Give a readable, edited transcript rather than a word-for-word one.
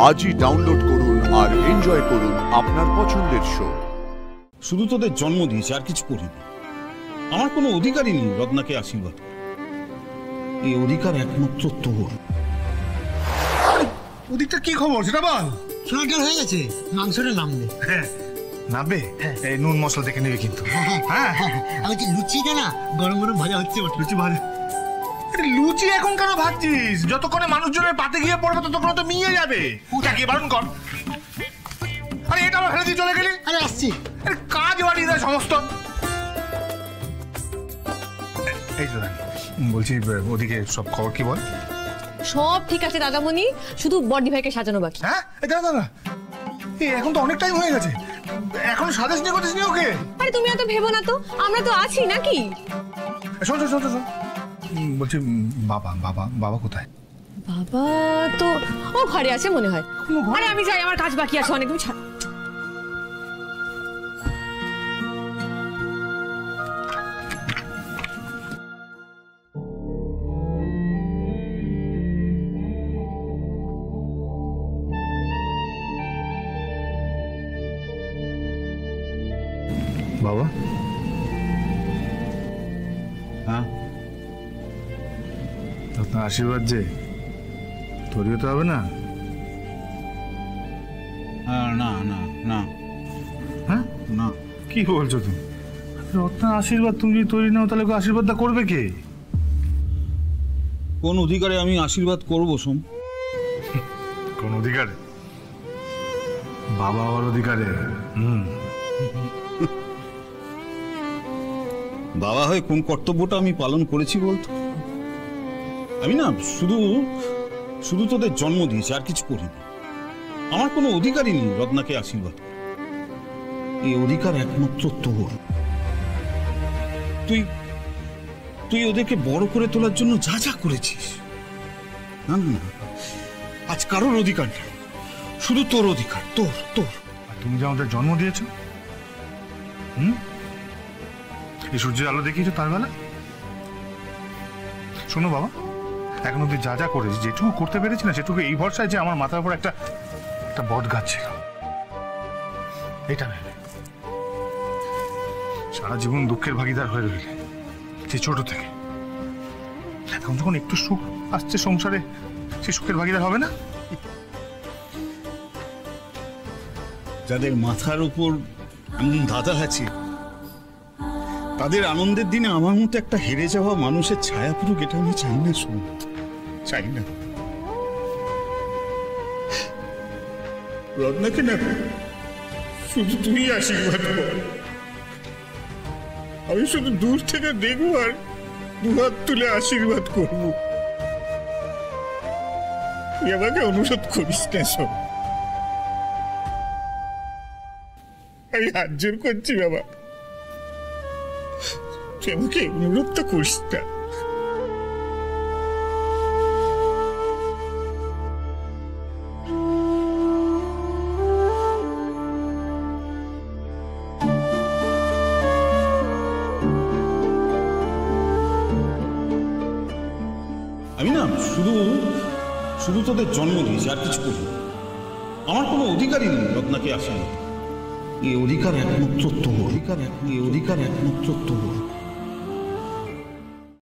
আজই ডাউনলোড করুন আর এনজয় করুন আপনার পছন্দের শো। শুধু তোদের জন্ম দিয়েছে, আর কিছু করিনি। আমার কোনো অধিকারই নেই রত্নাকে আশীর্বাদ করার। এই অধিকার একমাত্র তোর। ওদিকটা কি খবর সেটা বল। সোনাটার হয়ে গেছে, মাংসটা নামবে। হ্যাঁ নামবে, এই নুন মশলা দেখে নেবে কিন্তু। হ্যাঁ আমি বলছি লুচিটা না গরম গরম ভাজা হচ্ছে, লুচি ভাজা। লুচি এখন কেন ভাজছিস? যতক্ষণে মানুষজনের পাতে গিয়ে পড়বে ততক্ষণ তো মিয়ে যাবে। তাকে বারণ কর। আরে এটা আমার ফেলে দিয়ে চলে গেলি। আরে আসছি। কাজ বাড়িয়ে দেয় সমস্ত। এই তো বলছি, ওদিকে সব খবর কি বল? সব ঠিক আছে দাদামণি, শুধু বড়দি ভাইকে সাজানো বাকি। হ্যাঁ দাদা এখন তো অনেক টাইম হয়ে গেছে, এখন সাজেস নিয়ে করছিস নি ওকে? আরে তুমি এত ভেবো না তো, আমরা তো আছি নাকি। শোন বলছি, বাবা কোথায়? বাবা তো ও ঘরে আছে মনে হয়। আরে আমি যাই, আমার কাজ বাকি আছে অনেক। তুমি ছাড়। বাবা, হ্যাঁ আপনার আশীর্বাদ যে তোরও তো হবে না। না না না হ্যাঁ না, কি বলছো তুমি? রত্নার আশীর্বাদ তুমি যদি তৈরি নাও তাহলে আশীর্বাদটা করবে কে? কোন অধিকারে আমি আশীর্বাদ করবো সোম? কোন অধিকারে? বাবা হওয়ার অধিকারে। বাবা হয়ে কোন কর্তব্যটা আমি পালন করেছি বলতো? আমি না শুধু তোদের জন্ম দিয়েছি, আর কিছু করিনি। আমার কোনো অধিকারই নেই রত্নাকে আশীর্বাদ করার। এই অধিকার একমাত্র তোর। তুই ওদেরকে বড় করে তোলার জন্য যা যা করেছিস, না না না, আজ কারোর অধিকার নেই, শুধু তোর অধিকার। তোর তোর তুমি যে আমাদের জন্ম দিয়েছো, এই সূর্যের আলো দেখিয়েছো তার বেলা। শোনো বাবা, এখন অব্দি যা যা করেছি, যেটুকু করতে পেরেছি না সেটুকু এই ভরসায় যে আমার মাথার উপর একটা বট গাছ ছিল, এটা ভেবে সারা জীবন দুঃখের ভাগিদার হয়ে রইলে সেই ছোট থেকে। এখন যখন একটু সুখ আসছে সংসারে, সেই সুখের ভাগিদার হবে না? যাদের মাথার উপর এমন দাদা আছে, তাদের আনন্দের দিনে আমার মতো একটা হেরে যাওয়া মানুষের ছায়া পুরুক, এটা আমি চাই না শোন, চাই না। রত্নাকে না শুধু তুই আশীর্বাদ কর, আমি শুধু দূর থেকে দেখবো আর দুহাত তুলে আশীর্বাদ করব। তুই আমাকে অনুরোধ করিস না সব, আমি হাত জোর করছি বাবা, তুই আমাকে অনুরোধ তো করিস না। আমি না শুধু তোদের জন্ম দিয়েছি, আর কিছু করিনি। আমার কোনো অধিকারই নেই রত্নাকে আশীর্বাদ। এই অধিকার একমাত্র তোর। এই অধিকার একমাত্র তোর।